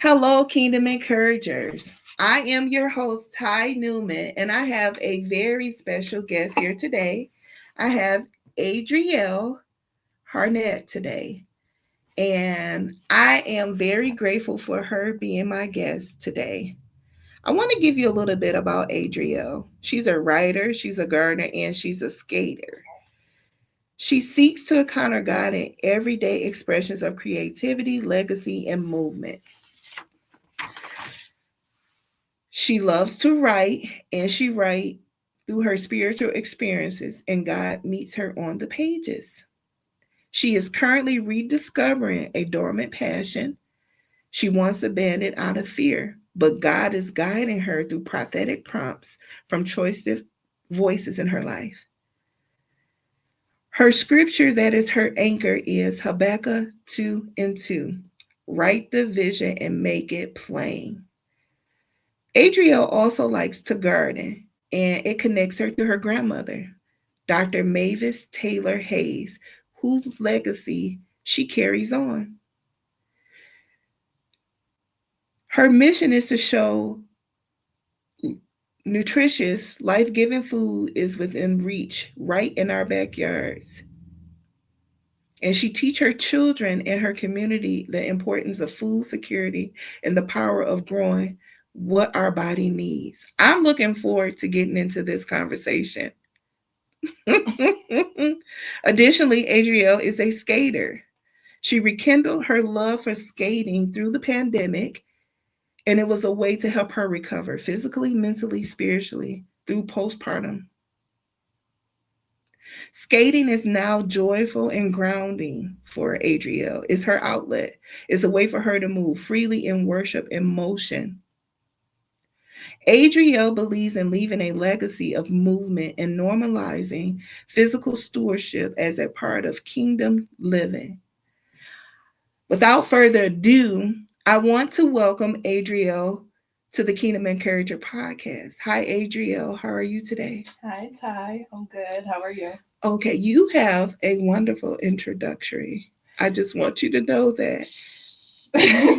Hello, Kingdom Encouragers. I am your host, Ty Newman, and I have a very special guest here today. I have Adrielle Hardnett today, and I am very grateful for her being my guest today. I want to give you a little bit about Adrielle. She's a writer, she's a gardener, and she's a skater. She seeks to encounter God in everyday expressions of creativity, legacy, and movement. She loves to write, and she writes through her spiritual experiences, and God meets her on the pages. She is currently rediscovering a dormant passion she once abandoned out of fear, but God is guiding her through prophetic prompts from choice voices in her life. Her scripture that is her anchor is Habakkuk 2 and 2. Write the vision and make it plain. Adrielle also likes to garden, and it connects her to her grandmother, Dr. Mavis Taylor Hayes, whose legacy she carries on. Her mission is to show nutritious, life giving food is within reach, right in our backyards. And she teach her children and her community the importance of food security and the power of growing what our body needs. I'm looking forward to getting into this conversation. Additionally, Adrielle is a skater. She rekindled her love for skating through the pandemic, and it was a way to help her recover physically, mentally, spiritually through postpartum. Skating is now joyful and grounding for Adrielle. It's her outlet. It's a way for her to move freely in worship and motion. Adrielle believes in leaving a legacy of movement and normalizing physical stewardship as a part of kingdom living. Without further ado, I want to welcome Adrielle to the Kingdom Encourager podcast. Hi, Adrielle. How are you today? Hi, Ty. I'm good. How are you? Okay, you have a wonderful introductory. I just want you to know that.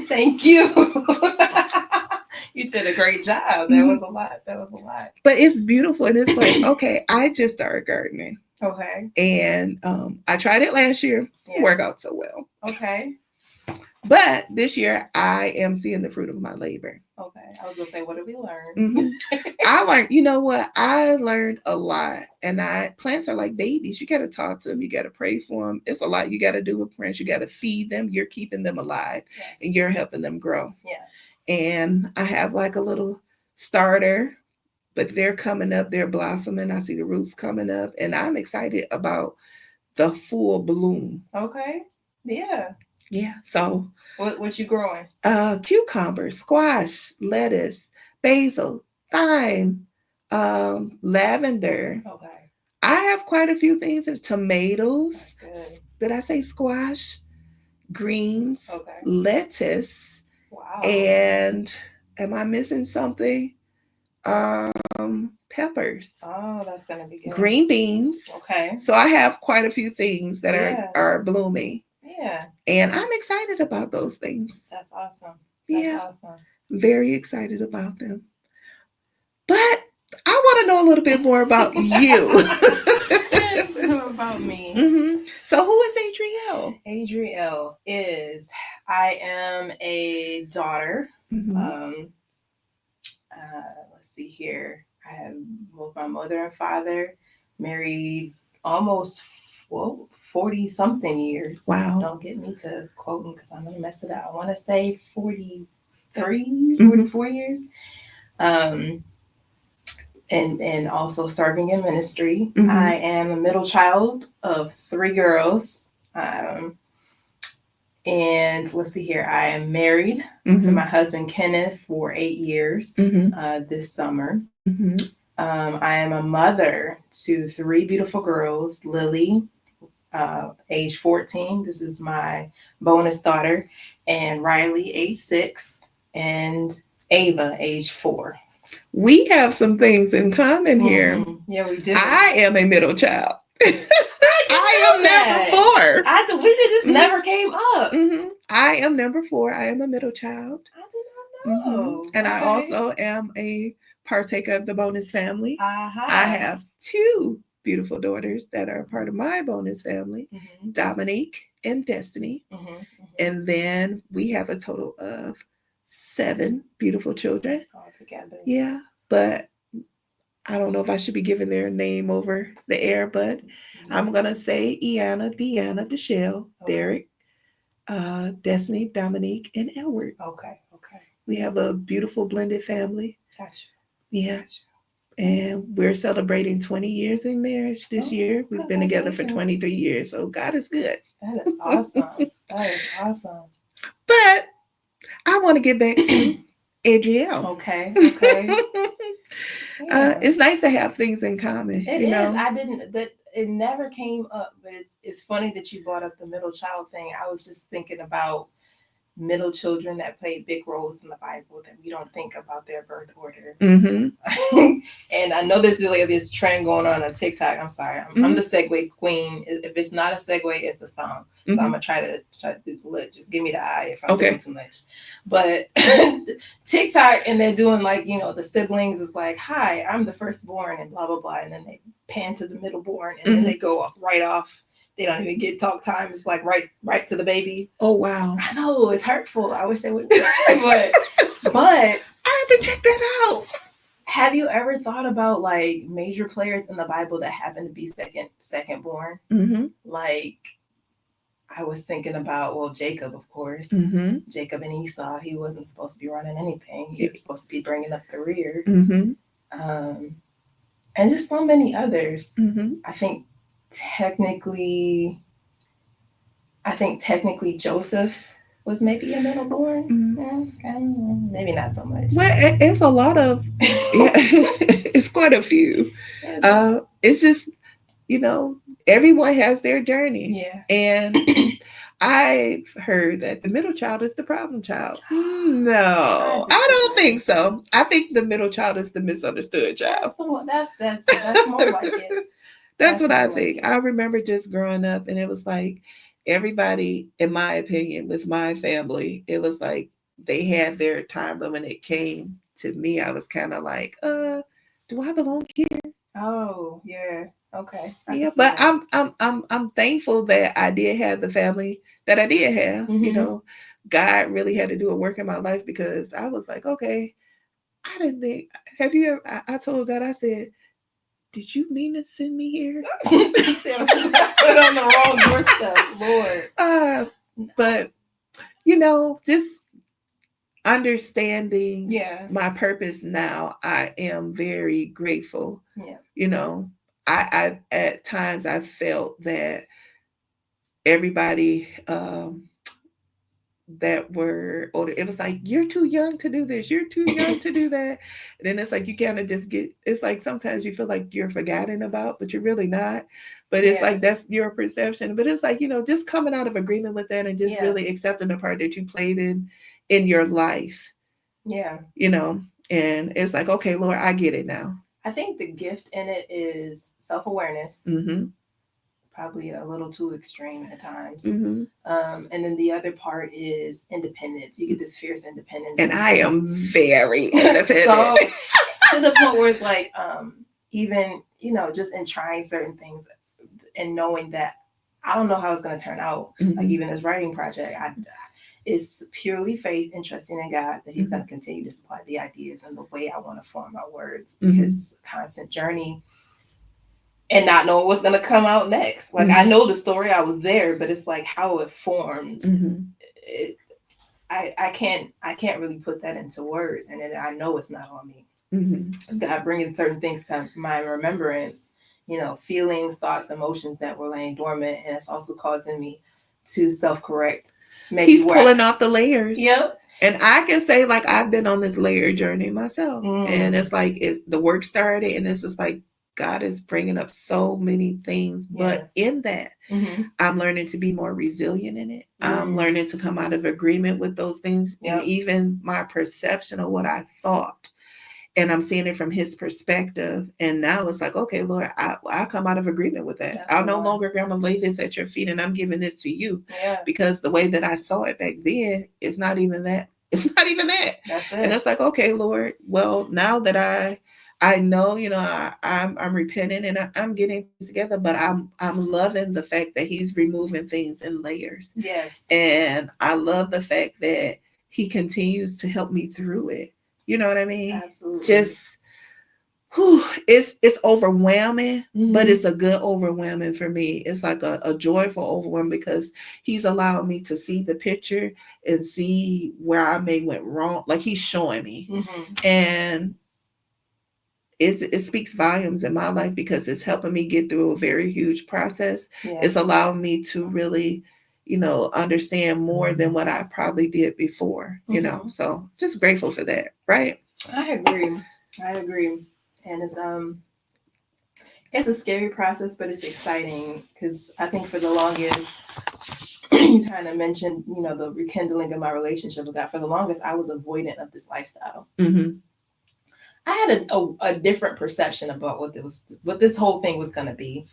Thank you. You did a great job. That was a lot. But it's beautiful, and it's like, okay, I just started gardening. Okay. And I tried it last year. It worked out so well. Okay. But this year, I am seeing the fruit of my labor. Okay. I was going to say, what did we learn? Mm-hmm. I learned, you know what? I learned a lot. And plants are like babies. You got to talk to them. You got to pray for them. It's a lot you got to do with plants. You got to feed them. You're keeping them alive. Yes. And you're helping them grow. Yeah. And I have like a little starter, but they're coming up. They're blossoming. I see the roots coming up. And I'm excited about the full bloom. Okay. Yeah. Yeah. So what you growing? Cucumber, squash, lettuce, basil, thyme, lavender. Okay. I have quite a few things. Tomatoes. Did I say squash? Greens. Okay. Lettuce. Wow. And am I missing something? Peppers. Oh, that's gonna be good. Green beans. Okay. So I have quite a few things that are blooming. Yeah. And I'm excited about those things. That's awesome. That's awesome. Very excited about them. But I want to know a little bit more about you. About me. Mm-hmm. So who is Adrielle? Adrielle I am a daughter. Mm-hmm. Let's see here. I have both my mother and father, married almost 40 something years. Wow. Don't get me to quoting because I'm going to mess it up. I want to say 43, 44 years. And also serving in ministry. Mm-hmm. I am a middle child of 3 girls. And let's see here. I am married to my husband, Kenneth, for 8 years this summer. Mm-hmm. I am a mother to 3 beautiful girls, Lily, age 14. This is my bonus daughter. And Riley, age 6. And Ava, age 4. We have some things in common here. Yeah, we do. I am a middle child. I am number 4. This never came up. I am number 4. I am a middle child. I And I also am a partaker of the bonus family. I have 2 beautiful daughters that are part of my bonus family, Dominique and Destiny. And then we have a total of 7 beautiful children all together. Yeah, but I don't know if I should be giving their name over the air, but I'm gonna say Iana, Deanna, Deshelle, Derek, Destiny, Dominique, and Edward. Okay. We have a beautiful blended family. Gotcha. Yeah. And we're celebrating 20 years in marriage this year. We've been together for 23 years, so God is good. That is awesome. That is awesome. But I want to get back to Adrielle. Okay. It's nice to have things in common. It is. It never came up, but it's funny that you brought up the middle child thing. I was just thinking about middle children that play big roles in the Bible that we don't think about their birth order. And I know there's this trend going on TikTok. I'm sorry, I'm the segue queen. If it's not a segue, it's a song. So I'm gonna try to look. Just give me the eye if I'm doing too much. But TikTok, and they're doing the siblings is like, "Hi, I'm the firstborn," and blah blah blah, and then they pan to the middleborn, and then they go right off. They don't even get talk time. It's like right to the baby. Oh wow! I know, it's hurtful. I wish they would, but I have to check that out. Have you ever thought about major players in the Bible that happen to be second born? Like, I was thinking about Jacob, of course. Jacob and Esau. He wasn't supposed to be running anything. He was supposed to be bringing up the rear. And just so many others. I think technically Joseph was maybe a middleborn. Maybe not so much. Well, it's a lot of it's quite a few. It's just everyone has their journey. And I've heard that the middle child is the problem child. No, I don't think so. I think the middle child is the misunderstood child. That's more like it. That's what I think. I remember just growing up, and it was like everybody, in my opinion, with my family, it was like they had their time, but when it came to me, I was kind of like, do I belong here? Oh, yeah. Okay. Yeah, but I'm thankful that I did have the family that I did have. God really had to do a work in my life, because I was like, okay, I didn't think. Have you ever? I told God, I said, did you mean to send me here? Put on the wrong doorstep, Lord. But just understanding my purpose now, I am very grateful. I at times I felt that everybody that were older, it was like, you're too young to do this, you're too young to do that. And then it's like you kind of just it's like sometimes you feel like you're forgotten about, but you're really not. But it's like that's your perception. But it's like, just coming out of agreement with that, and just really accepting the part that you played in your life. And it's like, okay, Lord, I get it now. I think the gift in it is self-awareness. Probably a little too extreme at times. And then the other part is independence. You get this fierce independence. And I am very independent. So, to the point where it's like, even, just in trying certain things and knowing that I don't know how it's going to turn out. Like even this writing project, it's purely faith and trusting in God that He's going to continue to supply the ideas and the way I want to form my words, because it's a constant journey. And not knowing what's going to come out next. Like, I know the story, I was there, but it's like how it forms. I can't really put that into words. And I know it's not on me. It's God bringing certain things to my remembrance, feelings, thoughts, emotions that were laying dormant. And it's also causing me to self-correct. Maybe He's pulling off the layers. Yep. And I can say, like, I've been on this layer journey myself. And it's like the work started, and it's just like, God is bringing up so many things, but in that, I'm learning to be more resilient in it. I'm learning to come out of agreement with those things, and even my perception of what I thought. And I'm seeing it from His perspective. And now it's like, okay, Lord, I come out of agreement with that. I'm no longer going to lay this at your feet, and I'm giving this to you. Because the way that I saw it back then is not even that It's not even that. That's it. And it's like, okay, Lord, well, now that I know, I'm repenting and I'm getting things together, but I'm loving the fact that he's removing things in layers. Yes. And I love the fact that he continues to help me through it. You know what I mean? Absolutely. Just it's overwhelming, but it's a good overwhelming for me. It's like a joyful overwhelming because he's allowing me to see the picture and see where I may went wrong. Like he's showing me. And it speaks volumes in my life because it's helping me get through a very huge process. Yeah. It's allowing me to really, understand more than what I probably did before, so just grateful for that. Right. I agree. And it's a scary process, but it's exciting because I think for the longest, you kind of mentioned, the rekindling of my relationship with God. For the longest, I was avoidant of this lifestyle. I had a different perception about what this whole thing was going to be.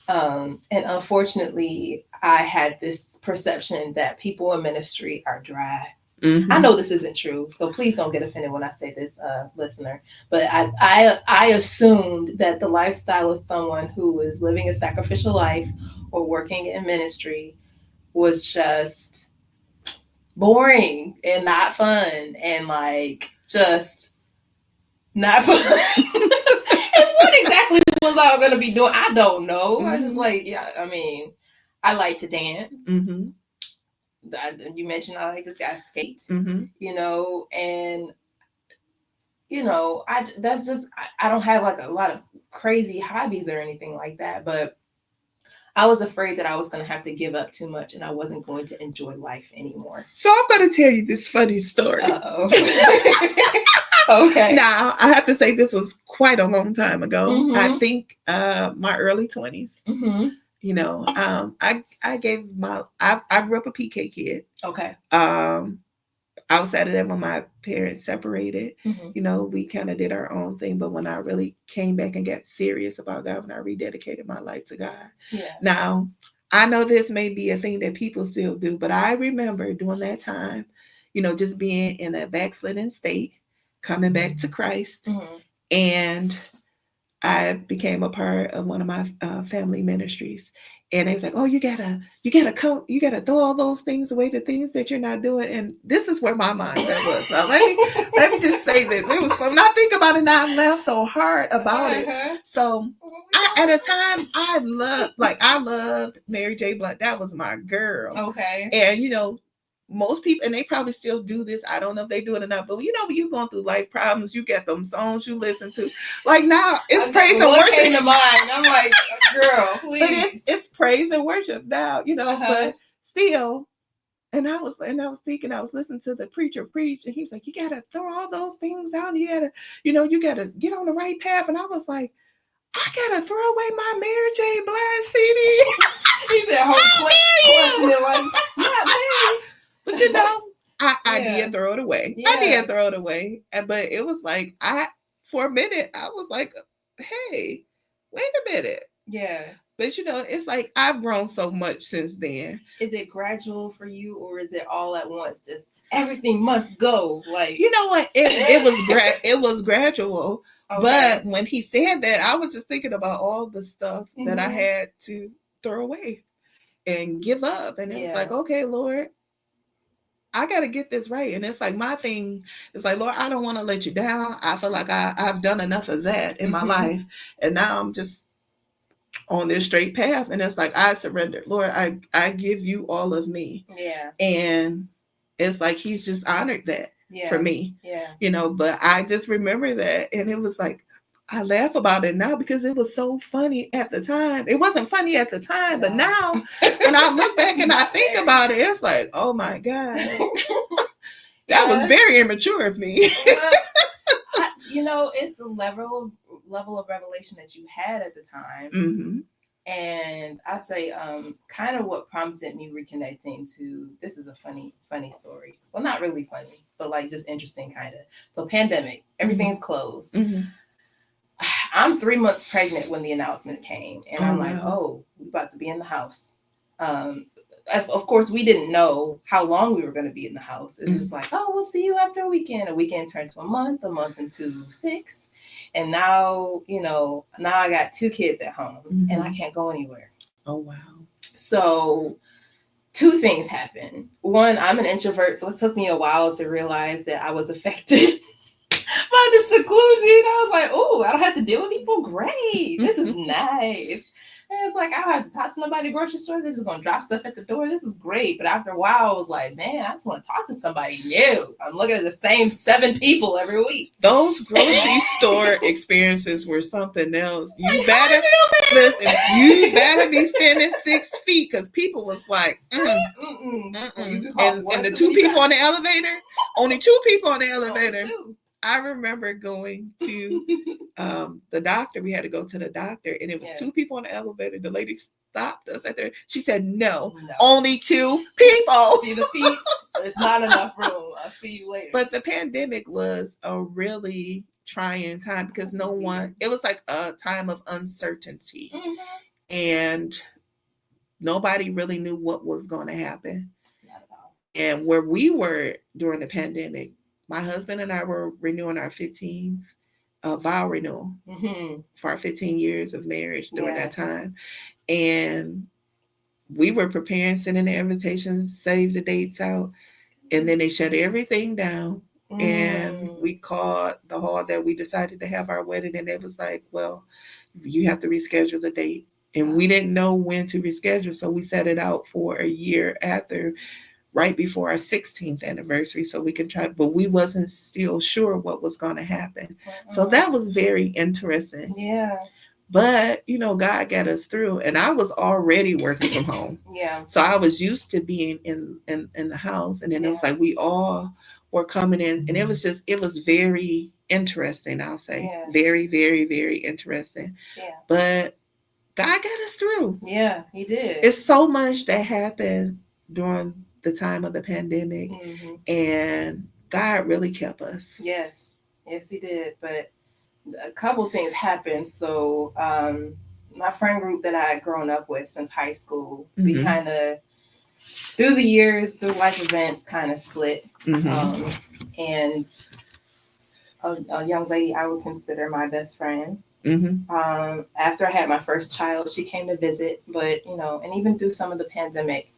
And unfortunately, I had this perception that people in ministry are dry. I know this isn't true, so please don't get offended when I say this, listener. But I assumed that the lifestyle of someone who was living a sacrificial life or working in ministry was just boring and not fun and just not fun. And what exactly was I going to be doing? I don't know. I just I like to dance. You mentioned I like to skate, and I don't have like a lot of crazy hobbies or anything like that, but I was afraid that I was going to have to give up too much and I wasn't going to enjoy life anymore. So I'm going to tell you this funny story. Okay. Now, I have to say this was quite a long time ago. I think my early 20s. I grew up a PK kid. Okay. Outside of that, when my parents separated, we kind of did our own thing. But when I really came back and got serious about God, when I rededicated my life to God. Yeah. Now, I know this may be a thing that people still do, but I remember during that time, just being in a backslidden state, coming back to Christ, and I became a part of one of my family ministries. And they was like, "Oh, you gotta throw all those things away, the things that you're not doing." And this is where my mindset was. So let me just say this. It was fun. When I think about it now, I laugh so hard about it. So at a time, I loved Mary J. Blunt. That was my girl. Okay. And most people, and they probably still do this. I don't know if they do it or not, but when you're going through life problems, you get them songs you listen to. Like now, it's praise and worship. Came to mind. I'm like, girl, please. But it's praise and worship now, But still, and I was thinking, I was listening to the preacher preach, and he was like, "You gotta throw all those things out. You gotta, you gotta get on the right path." And I was like, I gotta throw away my Mary J. Blige CD. He said, But I did throw it away. Yeah. I did throw it away. But it was like, for a minute, I was like, hey, wait a minute. Yeah. But it's like I've grown so much since then. Is it gradual for you, or is it all at once? Just everything must go. Like, you know what? It was gradual. Okay. But when he said that, I was just thinking about all the stuff that I had to throw away and give up. And it was like, okay, Lord, I got to get this right. And it's like, my thing is like, Lord, I don't want to let you down. I feel like I've done enough of that in my life. And now I'm just on this straight path. And it's like, I surrender. Lord, I give you all of me. Yeah. And it's like, he's just honored that for me. Yeah. But I just remember that. And it was like, I laugh about it now because it was so funny at the time. It wasn't funny at the time, but now when I look back and I think about it, it's like, oh my God, that was very immature of me. It's the level of revelation that you had at the time. And I say, kind of what prompted me reconnecting to, this is a funny story. Well, not really funny, but like just interesting kind of. So pandemic, everything's closed. I'm 3 months pregnant when the announcement came, and I'm like, oh, we're about to be in the house. of course, we didn't know how long we were going to be in the house. It was like, oh, we'll see you after a weekend. A weekend turned to a month into 6. And now, now I got 2 kids at home and I can't go anywhere. Oh, wow. So 2 things happened. One, I'm an introvert, so it took me a while to realize that I was affected by the seclusion. I was like, oh, I don't have to deal with people. Great. This is nice. And it's like, I don't have to talk to nobody at the grocery store. They're just going to drop stuff at the door. This is great. But after a while, I was like, man, I just want to talk to somebody new. I'm looking at the same 7 people every week. Those grocery store experiences were something else. You better listen. You better be standing 6 feet because people was like, And the 2 people on the elevator, only 2 people on the elevator. I remember going to the doctor. We had to go to the doctor, and it was 2 people on the elevator. The lady stopped us at there. She said, no, only 2 people. See the feet? There's not enough room. I'll see you later. But the pandemic was a really trying time because it was like a time of uncertainty. And nobody really knew what was going to happen. Not at all. And where we were during the pandemic, my husband and I were renewing our 15th vow renewal for our 15 years of marriage during that time. And we were preparing, sending the invitations, save the dates out. And then they shut everything down. And we called the hall that we decided to have our wedding. And it was like, well, you have to reschedule the date. And we didn't know when to reschedule. So we set it out for a year after, right before our 16th anniversary, so we could try, but we wasn't still sure what was going to happen. So that was very interesting. Yeah. But, God got us through, and I was already working from home. Yeah. So I was used to being in the house, and then it was like we all were coming in, and it was very interesting, I'll say. Yeah. Very, very, very interesting. Yeah. But God got us through. Yeah, he did. It's so much that happened during the time of the pandemic, and God really kept us. Yes, he did. But a couple things happened. So my friend group that I had grown up with since high school, we kind of, through the years, through life events, kind of split. And a young lady I would consider my best friend. After I had my first child, she came to visit, but and even through some of the pandemic,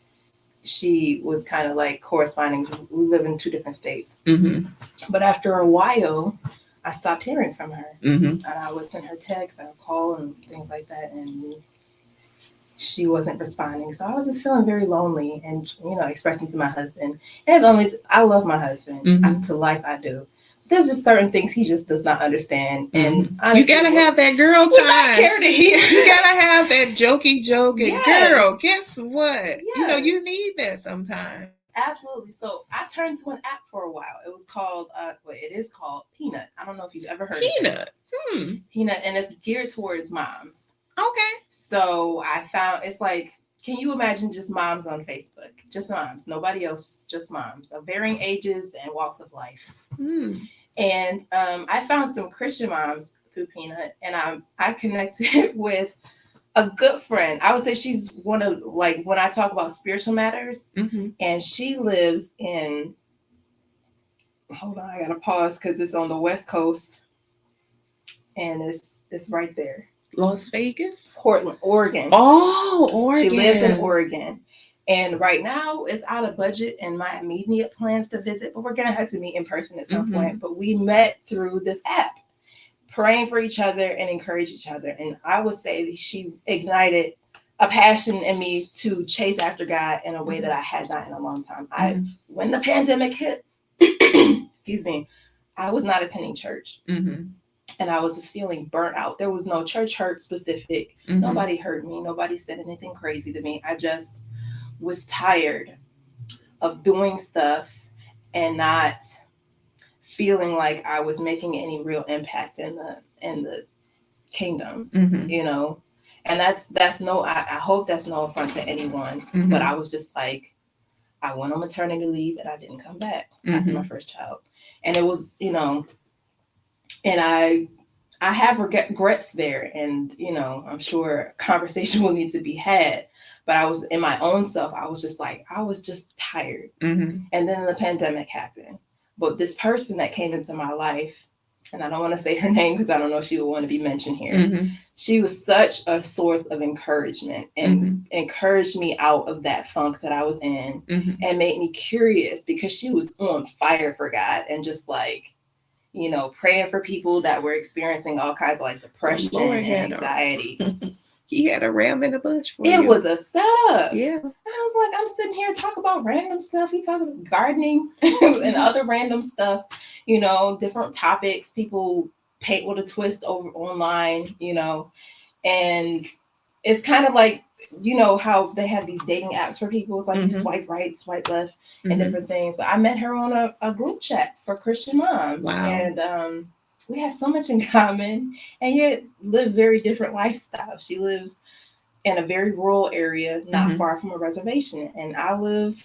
she was kind of like corresponding. We live in 2 different states. But after a while, I stopped hearing from her. And I would send her texts and call and things like that. And she wasn't responding. So I was just feeling very lonely and, expressing to my husband. And as always, I love my husband. To life, I do. There's just certain things he just does not understand. And honestly, you gotta have that girl time. I care to hear. You gotta have that jokey joke. And girl, guess what? Yes. You need that sometimes. Absolutely. So I turned to an app for a while. It was called, it is called Peanut. I don't know if you've ever heard of it. Peanut, and it's geared towards moms. Okay. So I found, it's like, can you imagine just moms on Facebook? Just moms, nobody else, just moms of varying ages and walks of life. And I found some Christian moms through Peanut, and I connected with a good friend. I would say she's one of, like, when I talk about spiritual matters, and she lives in, hold on, I gotta pause because it's on the West Coast, and it's right there. Las Vegas? Portland, Oregon. Oh, Oregon. She lives in Oregon. And right now it's out of budget and my immediate plans to visit, but we're going to have to meet in person at some point. But we met through this app, praying for each other and encourage each other. And I would say that she ignited a passion in me to chase after God in a way that I had not in a long time. When the pandemic hit, excuse me, I was not attending church. And I was just feeling burnt out. There was no church hurt specific. Nobody hurt me. Nobody said anything crazy to me. I just was tired of doing stuff and not feeling like I was making any real impact in the kingdom, And that's no, I hope that's no affront to anyone. But I was just like, I went on maternity leave and I didn't come back after my first child. And it was, and I have regrets there, and I'm sure a conversation will need to be had. But I was in my own self. I was just tired. And then the pandemic happened. But this person that came into my life, and I don't want to say her name because I don't know if she would want to be mentioned here. She was such a source of encouragement and encouraged me out of that funk that I was in and made me curious because she was on fire for God and just like, you know, praying for people that were experiencing all kinds of like depression and anxiety. He had a ram in the bush for you. It was a setup. Yeah. I was like, I'm sitting here talking about random stuff. He talking about gardening and other random stuff, you know, different topics. People paint with a twist over online, you know, and it's kind of like, you know, how they have these dating apps for people. It's like you swipe right, swipe left, and different things. But I met her on a group chat for Christian moms. Wow. And we had so much in common and yet live very different lifestyles. She lives in a very rural area, not far from a reservation. And I live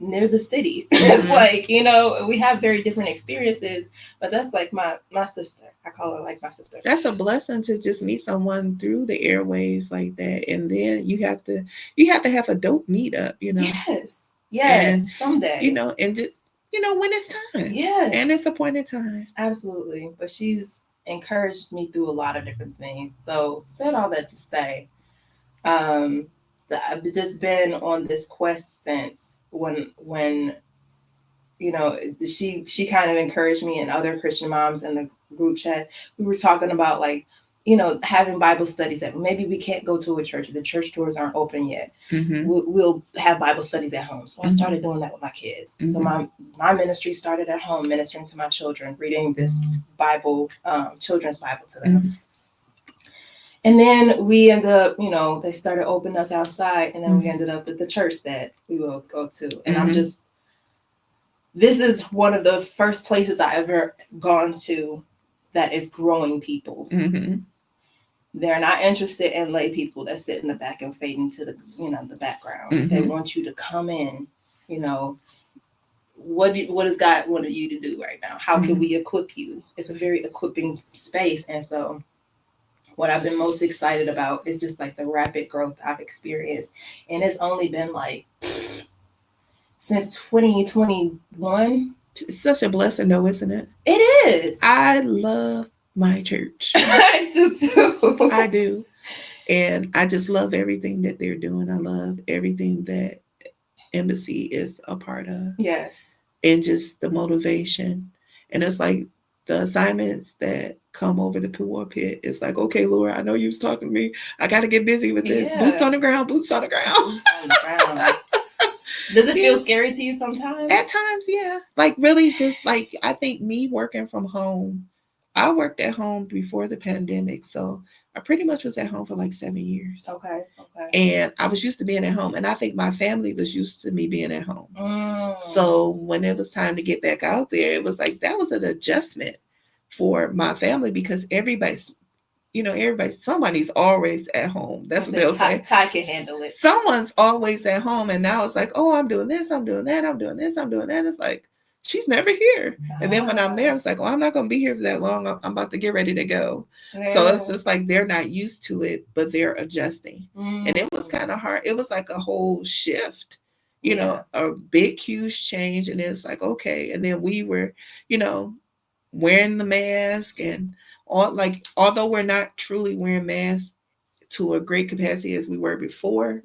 near the city. It's like, you know, we have very different experiences, but that's like my sister. I call her like my sister. That's a blessing to just meet someone through the airways like that. And then you have to have a dope meetup, you know. Yes, and, someday. You know, and just, you know, when it's time. Yes. And it's appointed time. Absolutely. But she's encouraged me through a lot of different things. So said all that to say, I've just been on this quest since when you know, she kind of encouraged me and other Christian moms in the group chat. We were talking about like, you know, having Bible studies that maybe we can't go to a church. The church doors aren't open yet. We'll have Bible studies at home. So I started doing that with my kids. So my ministry started at home, ministering to my children, reading this Bible, children's Bible to them. And then we ended up, you know, they started opening up outside, and then we ended up at the church that we will go to. And I'm just, this is one of the first places I ever gone to that is growing people. They're not interested in lay people that sit in the back and fade into the, you know, the background. They want you to come in, you know, what does God want you to do right now? How can we equip you? It's a very equipping space. And so what I've been most excited about is just like the rapid growth I've experienced. And it's only been like since 2021. It's such a blessing though, isn't it? It is. I love my church. I do too. I do. And I just love everything that they're doing. I love everything that Embassy is a part of. Yes. And just the motivation. And it's like the assignments that come over the pulpit. It's like, okay, Lord, I know you was talking to me. I got to get busy with this. Yeah. Boots on the ground. Boots on the ground. Boots on the ground. Does it feel scary to you sometimes? At times, yeah. Like really just like, I think me working from home, I worked at home before the pandemic. So I pretty much was at home for like 7 years. Okay. And I was used to being at home. And I think my family was used to me being at home. So when it was time to get back out there, it was like, that was an adjustment for my family because everybody's, somebody's always at home. That's what they'll say. Ty can handle it. Someone's always at home. And now it's like, oh, I'm doing this, I'm doing that, I'm doing this, I'm doing that. It's like, she's never here. And then when I'm there, it's like, oh, I'm not going to be here for that long. I'm about to get ready to go. Yeah. So it's just like they're not used to it, but they're adjusting. And it was kind of hard. It was like a whole shift, you know, a big, huge change. And it's like, okay. And then we were, wearing the mask and all, like, although we're not truly wearing masks to a great capacity as we were before,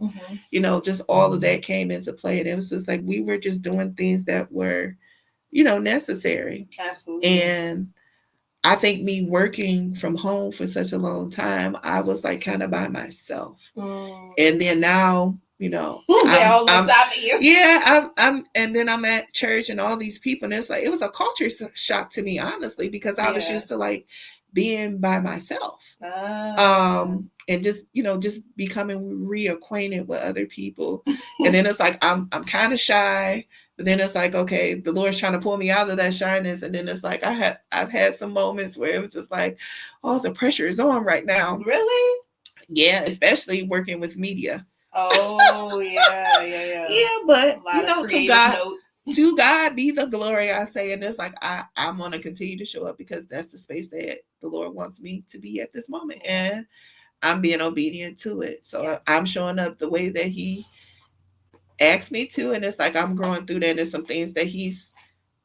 just all of that came into play. And it was just like, we were just doing things that were, necessary. Absolutely. And I think me working from home for such a long time, I was like kind of by myself. And then now, they're all on top of you. Yeah, I'm and then I'm at church and all these people, and it's like it was a culture shock to me, honestly, because I was used to like being by myself. And just becoming reacquainted with other people. And then it's like I'm kind of shy. But then it's like, okay, the Lord's trying to pull me out of that shyness. And then it's like I've had some moments where it was just like, oh, the pressure is on right now. Really? Yeah, especially working with media. Oh, yeah. Yeah, but to God be the glory, I say. And it's like I'm gonna continue to show up because that's the space that the Lord wants me to be at this moment. And I'm being obedient to it. So I'm showing up the way that he asked me to. And it's like I'm growing through that. And some things that he's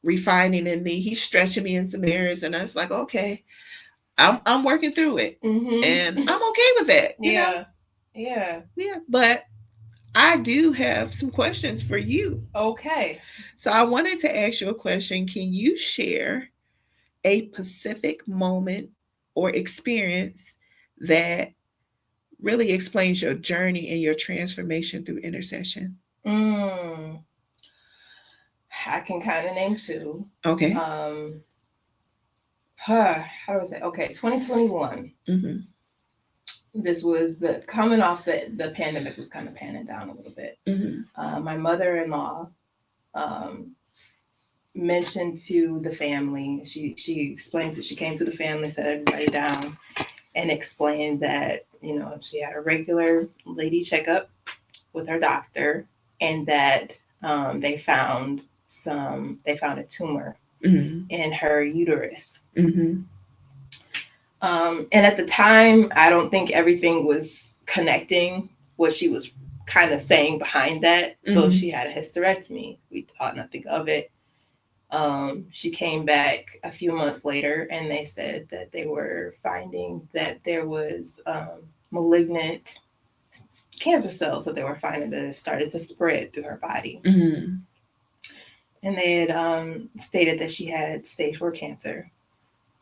refining in me. He's stretching me in some areas. And I was like, okay, I'm working through it. And I'm okay with that. You know? Yeah. But I do have some questions for you. Okay. So I wanted to ask you a question. Can you share a specific moment or experience that really explains your journey and your transformation through intercession? I can kind of name two. Okay. How do I say? Okay, 2021. This was coming off the pandemic was kind of panning down a little bit. My mother-in-law mentioned to the family, she explained that she came to the family, set everybody down, and explained that, you know, she had a regular lady checkup with her doctor, and that they found a tumor in her uterus. And at the time, I don't think everything was connecting what she was kind of saying behind that. So she had a hysterectomy. We thought nothing of it. She came back a few months later, and they said that they were finding that there was malignant cancer cells that they were finding that had started to spread through her body. And they had stated that she had stage 4 cancer.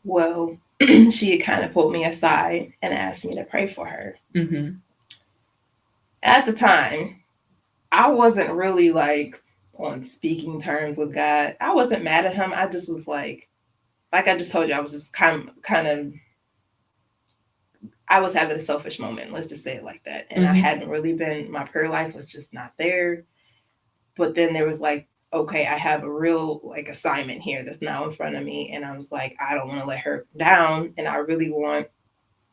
Well, she had kind of pulled me aside and asked me to pray for her. At the time, I wasn't really like on speaking terms with God. I wasn't mad at him. I just was like I just told you, I was just kind of, I was having a selfish moment. Let's just say it like that. And I hadn't really my prayer life was just not there. But then there was like, okay, I have a real like assignment here that's now in front of me. And I was like, I don't want to let her down. And I really want,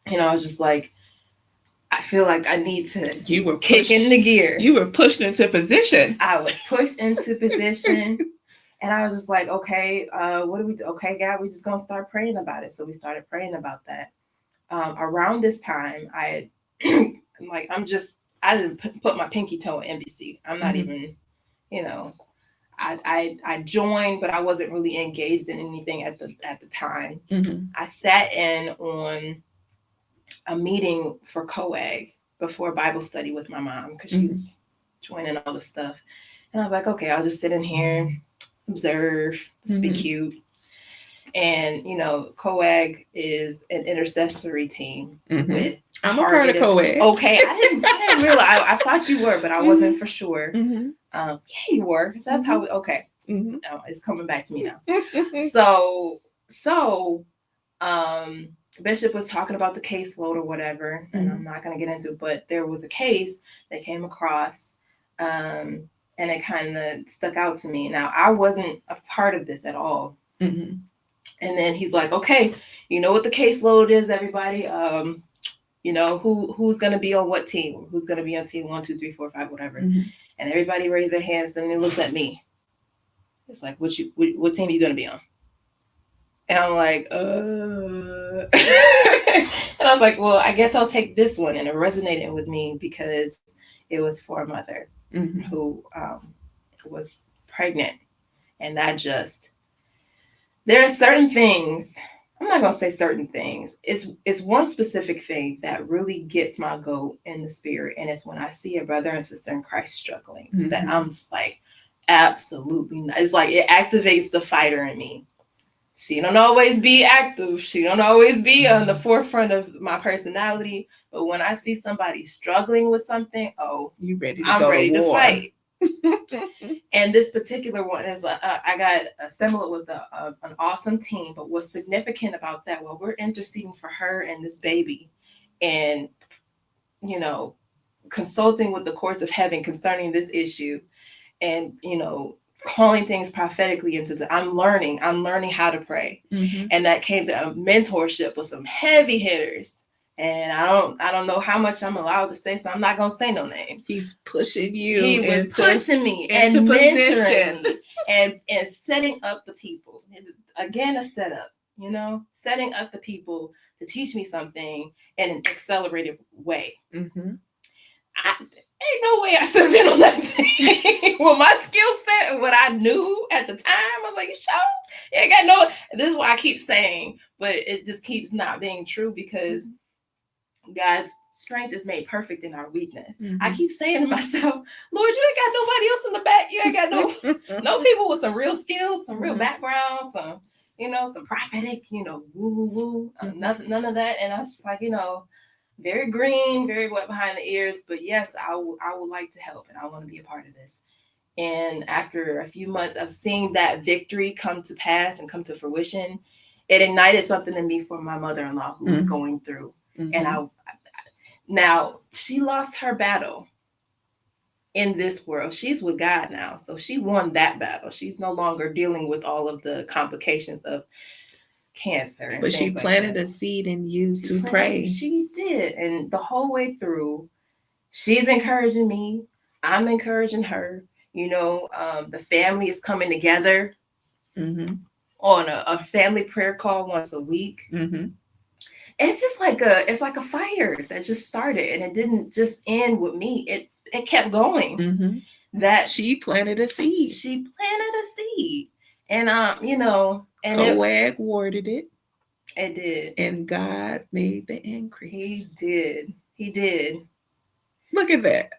I was just like, I feel like I need to kick in the gear. You were pushed into position. I was pushed into position. And I was just like, okay, what do we do? Okay, God, we're just going to start praying about it. So we started praying about that. Around this time, I didn't put my pinky toe in NBC. I'm not even, I joined, but I wasn't really engaged in anything at the time. I sat in on a meeting for COAG before Bible study with my mom, because she's joining all this stuff. And I was like, okay, I'll just sit in here, observe, just be cute. And, COAG is an intercessory team with I'm a part of COAG. Okay, I didn't realize. I thought you were, but I wasn't for sure. Yeah, you were, because that's how. It's coming back to me now. So, Bishop was talking about the caseload or whatever, and I'm not going to get into it, but there was a case that came across, and it kind of stuck out to me. Now, I wasn't a part of this at all. And then he's like, okay, you know what the caseload is, everybody? Who's going to be on what team? Who's going to be on team 1, 2, 3, 4, 5, whatever. And everybody raised their hands, and he looks at me. It's like, what team are you going to be on? And I'm like, And I was like, well, I guess I'll take this one. And it resonated with me because it was for a mother who was pregnant. And there are certain things, I'm not going to say certain things. It's one specific thing that really gets my goat in the spirit. And it's when I see a brother and sister in Christ struggling, that I'm just like, absolutely not. It's like, it activates the fighter in me. She don't always be active. She don't always be on the forefront of my personality. But when I see somebody struggling with something, I'm ready to fight. And this particular one is I got assembled with an awesome team. But what's significant about that? Well, we're interceding for her and this baby, and consulting with the courts of heaven concerning this issue, and calling things prophetically into I'm learning how to pray. And that came to a mentorship with some heavy hitters. And I don't know how much I'm allowed to say, so I'm not going to say no names. He's pushing you. He was pushing me and mentoring me and setting up the people. Again, a setup. setting up the people to teach me something in an accelerated way. Mm-hmm. Ain't no way I should have been on that team. With my skill set and what I knew at the time, I was like, you sure? Yeah, I got no. This is why I keep saying, but it just keeps not being true because God's strength is made perfect in our weakness. Mm-hmm. I keep saying to myself, Lord, you ain't got nobody else in the back. You ain't got no people with some real skills, some real background, some some prophetic, woo woo woo, none of that. And I was just like, very green, very wet behind the ears. But yes, I would like to help, and I want to be a part of this. And after a few months of seeing that victory come to pass and come to fruition, it ignited something in me for my mother-in-law who was going through. Mm-hmm. And now she lost her battle in this world. She's with God now. So she won that battle. She's no longer dealing with all of the complications of cancer. But she planted a seed in you to pray. She did. And the whole way through, she's encouraging me. I'm encouraging her. The family is coming together on a family prayer call once a week. Mm-hmm. It's just like a fire that just started, and it didn't just end with me. It kept going. Mm-hmm. That she planted a seed. And and Coag watered it. It did, and God made the increase. He did. Look at that.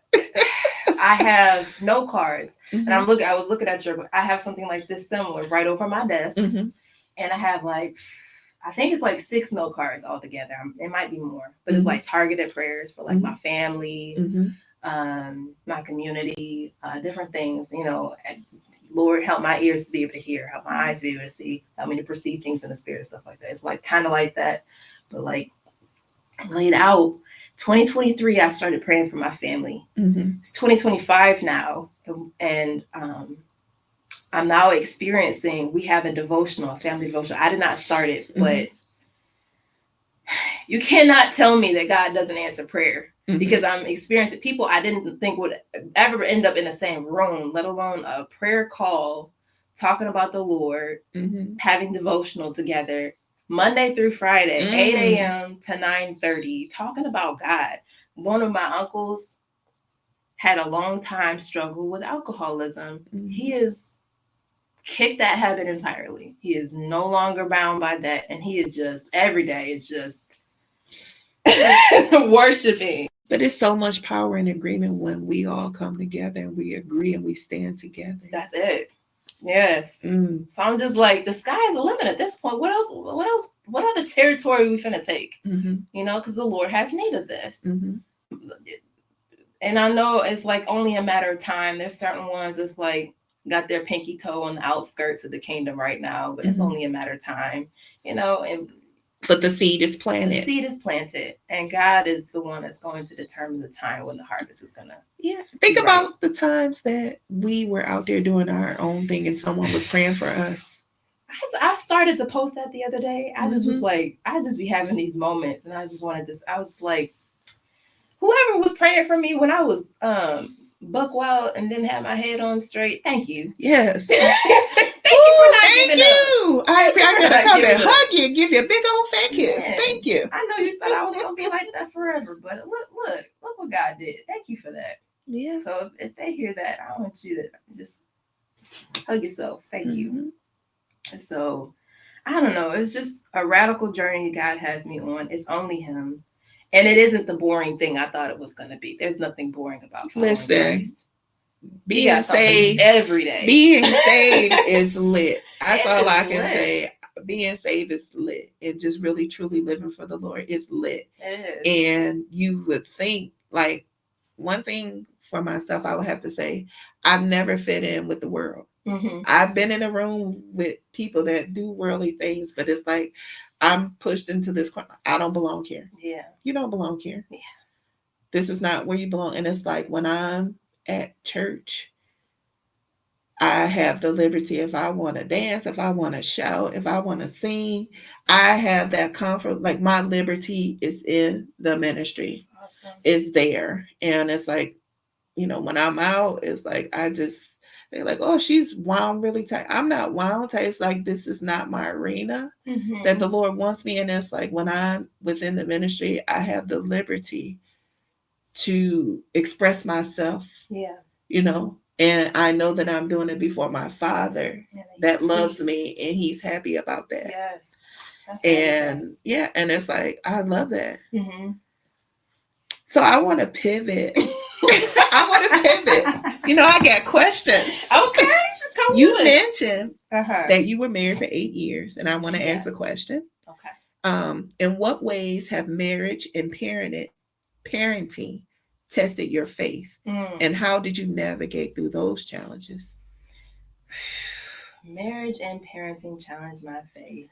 I have note cards, and I was looking at I have something like this similar right over my desk, and I have I think it's 6 note cards altogether. It might be more, but it's targeted prayers for my family, my community, different things. Lord, help my ears to be able to hear, help my eyes to be able to see, help me to perceive things in the spirit, stuff like that. It's kind of like that, but laid out. 2023, I started praying for my family. Mm-hmm. It's 2025 now, and I'm now experiencing, we have a family devotional. I did not start it, but you cannot tell me that God doesn't answer prayer, because I'm experiencing people I didn't think would ever end up in the same room, let alone a prayer call, talking about the Lord, having devotional together, Monday through Friday, 8 a.m. to 9:30, talking about God. One of my uncles had a long time struggle with alcoholism. He has kicked that habit entirely. He is no longer bound by that. And he is just, every day is just worshiping. But it's so much power in agreement when we all come together and we agree and we stand together. That's it. Yes. So I'm just the sky is the limit at this point. What else? What other territory we finna take? Because the Lord has need of this. And I know it's only a matter of time. There's certain ones that's got their pinky toe on the outskirts of the kingdom right now, but it's only a matter of time, But the seed is planted. The seed is planted, and God is the one that's going to determine the time when the harvest is gonna. Yeah, think about the times that we were out there doing our own thing, and someone was praying for us. I started to post that the other day. I just was I just be having these moments, and I just wanted this. I was whoever was praying for me when I was buck wild and didn't have my head on straight. Thank you. Yes. Thank you. I gotta come and hug you and give you a big old fat kiss. Man, thank you. I know you thought I was gonna be like that forever, but look what God did. Thank you for that. Yeah. So if they hear that, I want you to just hug yourself. Thank you. And so I don't know. It's just a radical journey God has me on. It's only Him, and it isn't the boring thing I thought it was gonna be. There's nothing boring about following Christ. Being saved every day. Being saved is lit. That's all I can say. Being saved is lit. And just really truly living for the Lord is lit. It is. And you would think, one thing for myself, I would have to say, I've never fit in with the world. I've been in a room with people that do worldly things, but it's I'm pushed into this corner. I don't belong here. Yeah. You don't belong here. Yeah. This is not where you belong. And it's when I'm at church, I have the liberty. If I want to dance, if I want to shout, if I want to sing, I have that comfort. My liberty is in the ministry. Awesome. It's there. And it's when I'm out, it's They're like, oh, she's wound really tight. I'm not wound tight. It's like, this is not my arena that the Lord wants me in. It's like when I'm within the ministry, I have the liberty to express myself. Yeah. You know, and I know that I'm doing it before my Father that loves me, and He's happy about that. Yes. That's and yeah, and it's like, I love that. So I want to pivot. I want to pivot. You know, I got questions. Okay. You mentioned that you were married for 8 years, and I want to ask a question. Okay. In what ways have marriage and parenting tested your faith, and how did you navigate through those challenges? Marriage and parenting challenged my faith.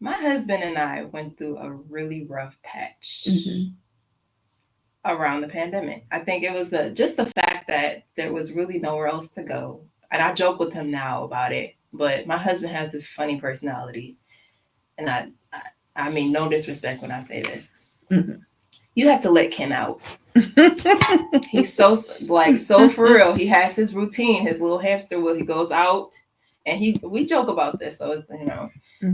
My husband and I went through a really rough patch around the pandemic. I think it was just the fact that there was really nowhere else to go. And I joke with him now about it, but my husband has this funny personality. And I mean, no disrespect when I say this. You have to let Ken out. He's so for real. He has his routine, his little hamster wheel. He goes out, and we joke about this. So it's, you know,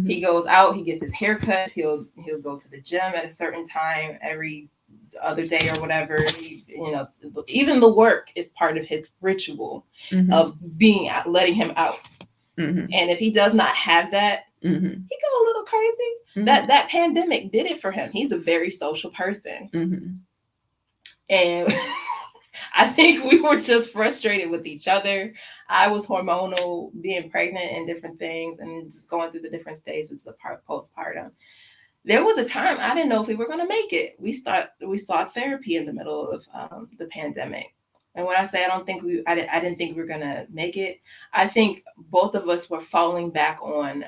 he goes out, he gets his hair cut. He'll go to the gym at a certain time every other day or whatever. You know, even the work is part of his ritual of being out, letting him out. And if he does not have that, he go a little crazy. That pandemic did it for him. He's a very social person. And I think we were just frustrated with each other. I was hormonal, being pregnant and different things, and just going through the different stages of postpartum. There was a time I didn't know if we were going to make it. We sought therapy in the middle of the pandemic. And when I say I didn't think we were going to make it, I think both of us were falling back on,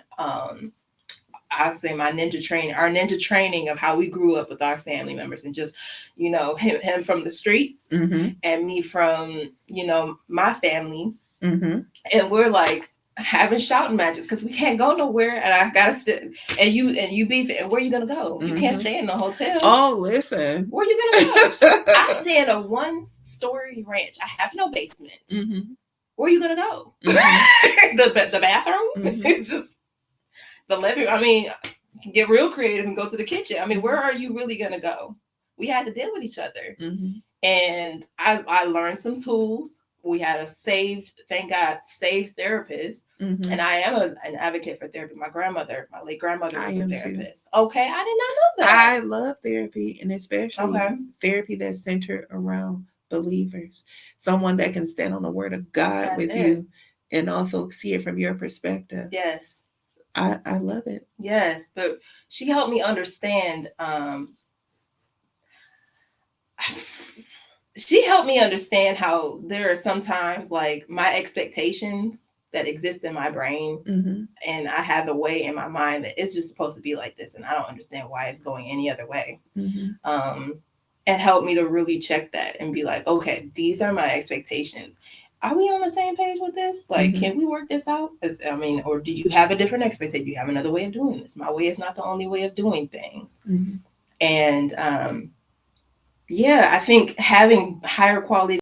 I'll say our ninja training of how we grew up with our family members, and just, you know, him from the streets and me from, you know, my family. And we're like having shouting matches because we can't go nowhere, and I gotta and you beef it. And where are you gonna go? You can't stay in the hotel. Oh, listen. Where are you gonna go? I stay in a 1-story ranch. I have no basement. Where are you gonna go? The bathroom? It's just the living room. I mean, you can get real creative and go to the kitchen. I mean, where are you really gonna go? We had to deal with each other. And I learned some tools. We had a thank God, saved therapist. And I am an advocate for therapy. My late grandmother was a therapist. Too. Okay, I did not know that. I love therapy, and especially therapy that's centered around believers. Someone that can stand on the word of God with you and also see it from your perspective. Yes. I love it. Yes, but she helped me understand. She helped me understand how there are sometimes like my expectations that exist in my brain, and I have a way in my mind that it's just supposed to be like this, and I don't understand why it's going any other way. And helped me to really check that and be like, okay, these are my expectations. Are we on the same page with this? Like, can we work this out? Or do you have a different expectation? Do you have another way of doing this? My way is not the only way of doing things. And I think having higher quality